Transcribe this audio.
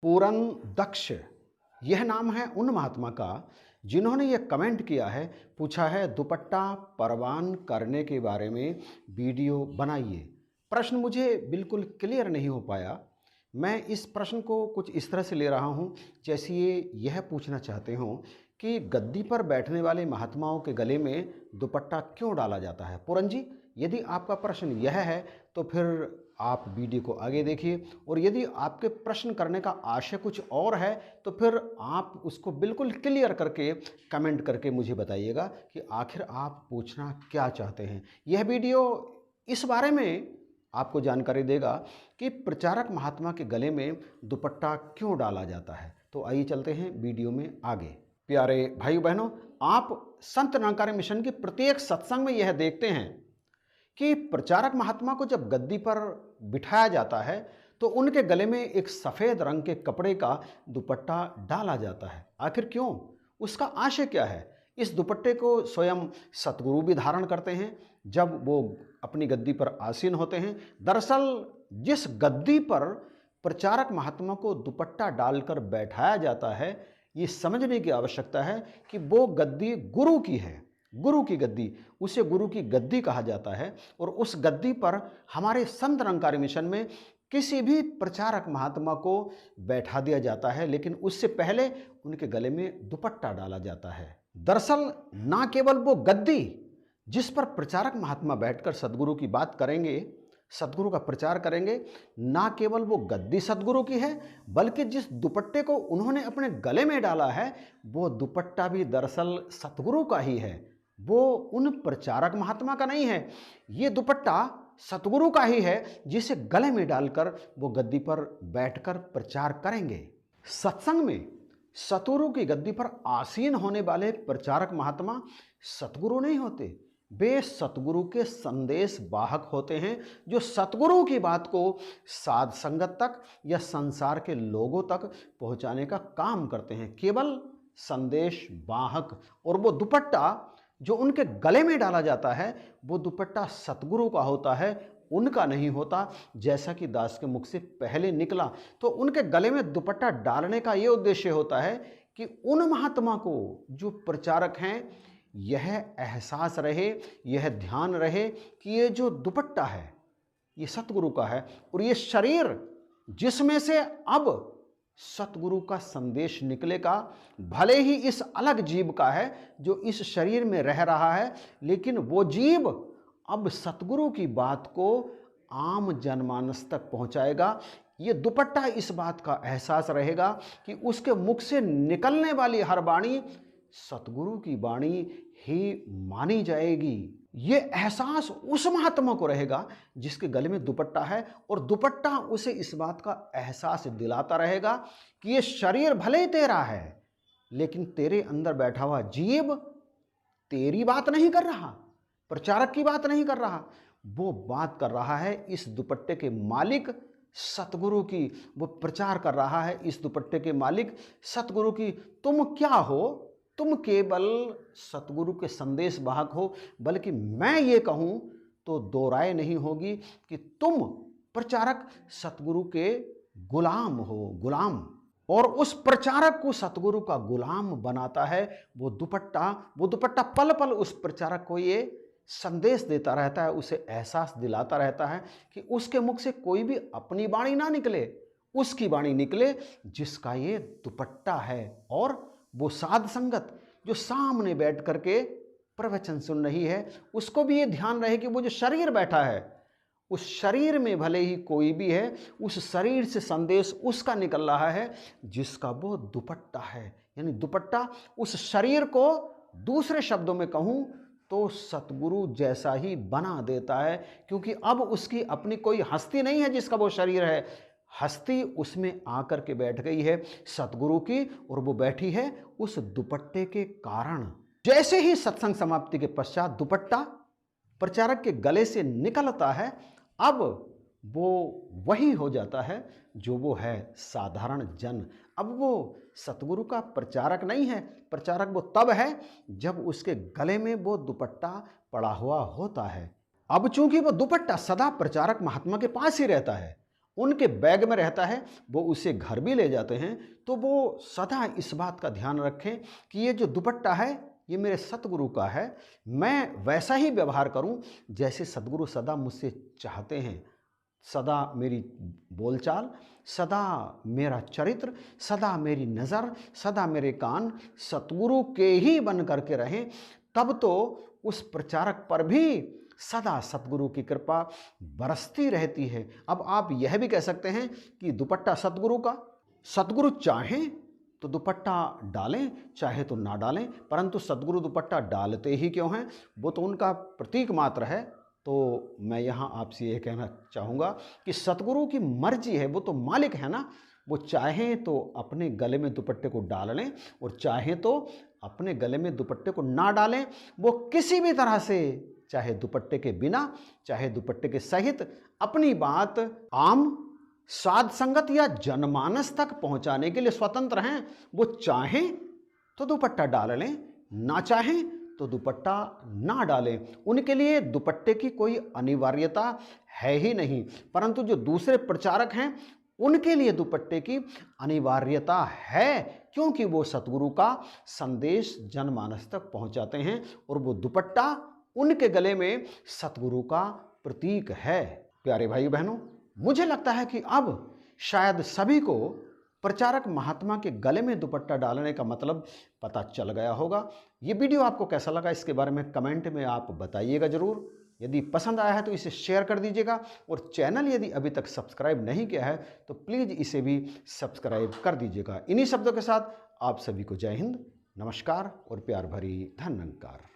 पूरन दक्ष, यह नाम है उन महात्मा का जिन्होंने यह कमेंट किया है, पूछा है दुपट्टा परवान करने के बारे में वीडियो बनाइए। प्रश्न मुझे बिल्कुल क्लियर नहीं हो पाया। मैं इस प्रश्न को कुछ इस तरह से ले रहा हूँ जैसे ये यह पूछना चाहते हों कि गद्दी पर बैठने वाले महात्माओं के गले में दुपट्टा क्यों डाला जाता है। पूरन जी, यदि आपका प्रश्न यह है तो फिर आप वीडियो को आगे देखिए, और यदि आपके प्रश्न करने का आशय कुछ और है तो फिर आप उसको बिल्कुल क्लियर करके कमेंट करके मुझे बताइएगा कि आखिर आप पूछना क्या चाहते हैं। यह वीडियो इस बारे में आपको जानकारी देगा कि प्रचारक महात्मा के गले में दुपट्टा क्यों डाला जाता है। तो आइए चलते हैं वीडियो में आगे। प्यारे भाइयों बहनों, आप संत निरंकारी मिशन के प्रत्येक सत्संग में यह देखते हैं कि प्रचारक महात्मा को जब गद्दी पर बिठाया जाता है तो उनके गले में एक सफ़ेद रंग के कपड़े का दुपट्टा डाला जाता है। आखिर क्यों? उसका आशय क्या है? इस दुपट्टे को स्वयं सतगुरु भी धारण करते हैं जब वो अपनी गद्दी पर आसीन होते हैं। दरअसल जिस गद्दी पर प्रचारक महात्मा को दुपट्टा डालकर बैठाया जाता है, ये समझने की आवश्यकता है कि वो गद्दी गुरु की है। गुरु की गद्दी, उसे गुरु की गद्दी कहा जाता है। और उस गद्दी पर हमारे संत निरंकारी मिशन में किसी भी प्रचारक महात्मा को बैठा दिया जाता है, लेकिन उससे पहले उनके गले में दुपट्टा डाला जाता है। दरअसल ना केवल वो गद्दी जिस पर प्रचारक महात्मा बैठकर सदगुरु की बात करेंगे, सदगुरु का प्रचार करेंगे, ना केवल वो गद्दी सदगुरु की है, बल्कि जिस दुपट्टे को उन्होंने अपने गले में डाला है वो दुपट्टा भी दरअसल सतगुरु का ही है। वो उन प्रचारक महात्मा का नहीं है। ये दुपट्टा सतगुरु का ही है जिसे गले में डालकर वो गद्दी पर बैठकर प्रचार करेंगे। सत्संग में सतगुरु की गद्दी पर आसीन होने वाले प्रचारक महात्मा सतगुरु नहीं होते, वे सतगुरु के संदेश वाहक होते हैं जो सतगुरु की बात को साध संगत तक या संसार के लोगों तक पहुंचाने का काम करते हैं। केवल संदेश वाहक। और वो दुपट्टा जो उनके गले में डाला जाता है वो दुपट्टा सतगुरु का होता है, उनका नहीं होता, जैसा कि दास के मुख से पहले निकला। तो उनके गले में दुपट्टा डालने का ये उद्देश्य होता है कि उन महात्मा को जो प्रचारक हैं यह एहसास रहे, यह ध्यान रहे कि ये जो दुपट्टा है ये सतगुरु का है, और ये शरीर जिसमें से अब सतगुरु का संदेश निकलेगा, भले ही इस अलग जीव का है जो इस शरीर में रह रहा है, लेकिन वो जीव अब सतगुरु की बात को आम जनमानस तक पहुंचाएगा। ये दुपट्टा इस बात का एहसास रहेगा कि उसके मुख से निकलने वाली हर वाणी सतगुरु की वाणी ही मानी जाएगी। ये एहसास उस महात्मा को रहेगा जिसके गले में दुपट्टा है, और दुपट्टा उसे इस बात का एहसास दिलाता रहेगा कि ये शरीर भले तेरा है, लेकिन तेरे अंदर बैठा हुआ जीव तेरी बात नहीं कर रहा, प्रचारक की बात नहीं कर रहा, वो बात कर रहा है इस दुपट्टे के मालिक सतगुरु की। वो प्रचार कर रहा है इस दुपट्टे के मालिक सतगुरु की। तुम क्या हो? तुम केवल सतगुरु के संदेश वाहक हो, बल्कि मैं ये कहूँ तो दो राय नहीं होगी कि तुम प्रचारक सतगुरु के गुलाम हो, गुलाम। और उस प्रचारक को सतगुरु का गुलाम बनाता है वो दुपट्टा। वो दुपट्टा पल पल उस प्रचारक को ये संदेश देता रहता है, उसे एहसास दिलाता रहता है कि उसके मुख से कोई भी अपनी वाणी ना निकले, उसकी वाणी निकले जिसका ये दुपट्टा है। और वो साध संगत जो सामने बैठ करके प्रवचन सुन रही है, उसको भी ये ध्यान रहे कि वो जो शरीर बैठा है उस शरीर में भले ही कोई भी है, उस शरीर से संदेश उसका निकल रहा है जिसका वो दुपट्टा है। यानी दुपट्टा उस शरीर को दूसरे शब्दों में कहूँ तो सतगुरु जैसा ही बना देता है, क्योंकि अब उसकी अपनी कोई हस्ती नहीं है जिसका वो शरीर है। हस्ती उसमें आकर के बैठ गई है सतगुरु की, और वो बैठी है उस दुपट्टे के कारण। जैसे ही सत्संग समाप्ति के पश्चात दुपट्टा प्रचारक के गले से निकलता है, अब वो वही हो जाता है जो वो है, साधारण जन। अब वो सतगुरु का प्रचारक नहीं है। प्रचारक वो तब है जब उसके गले में वो दुपट्टा पड़ा हुआ होता है। अब चूंकि वो दुपट्टा सदा प्रचारक महात्मा के पास ही रहता है उनके बैग में रहता है, वो उसे घर भी ले जाते हैं, तो वो सदा इस बात का ध्यान रखें कि ये जो दुपट्टा है ये मेरे सतगुरु का है, मैं वैसा ही व्यवहार करूं जैसे सतगुरु सदा मुझसे चाहते हैं। सदा मेरी बोलचाल, सदा मेरा चरित्र, सदा मेरी नज़र, सदा मेरे कान सतगुरु के ही बन करके रहें, तब तो उस प्रचारक पर भी सदा सतगुरु की कृपा बरसती रहती है। अब आप यह भी कह सकते हैं कि दुपट्टा सतगुरु का, सतगुरु चाहें तो दुपट्टा डालें, चाहे तो ना डालें, परंतु सतगुरु दुपट्टा डालते ही क्यों हैं? वो तो उनका प्रतीक मात्र है। तो मैं यहाँ आपसे ये कहना चाहूँगा कि सतगुरु की मर्जी है, वो तो मालिक है ना, वो चाहें तो अपने गले में दुपट्टे को डाल लें और चाहें तो अपने गले में दुपट्टे को ना डालें। वो किसी भी तरह से, चाहे दुपट्टे के बिना, चाहे दुपट्टे के सहित, अपनी बात आम साध संगत या जनमानस तक पहुंचाने के लिए स्वतंत्र हैं। वो चाहें तो दुपट्टा डाल लें, ना चाहें तो दुपट्टा ना डालें, उनके लिए दुपट्टे की कोई अनिवार्यता है ही नहीं। परंतु जो दूसरे प्रचारक हैं उनके लिए दुपट्टे की अनिवार्यता है, क्योंकि वो सतगुरु का संदेश जनमानस तक पहुंचाते हैं और वो दुपट्टा उनके गले में सतगुरु का प्रतीक है। प्यारे भाई बहनों, मुझे लगता है कि अब शायद सभी को प्रचारक महात्मा के गले में दुपट्टा डालने का मतलब पता चल गया होगा। ये वीडियो आपको कैसा लगा इसके बारे में कमेंट में आप बताइएगा ज़रूर। यदि पसंद आया है तो इसे शेयर कर दीजिएगा और चैनल यदि अभी तक सब्सक्राइब नहीं किया है तो प्लीज़ इसे भी सब्सक्राइब कर दीजिएगा। इन्हीं शब्दों के साथ आप सभी को जय हिंद, नमस्कार और प्यार भरी धन्यवाद।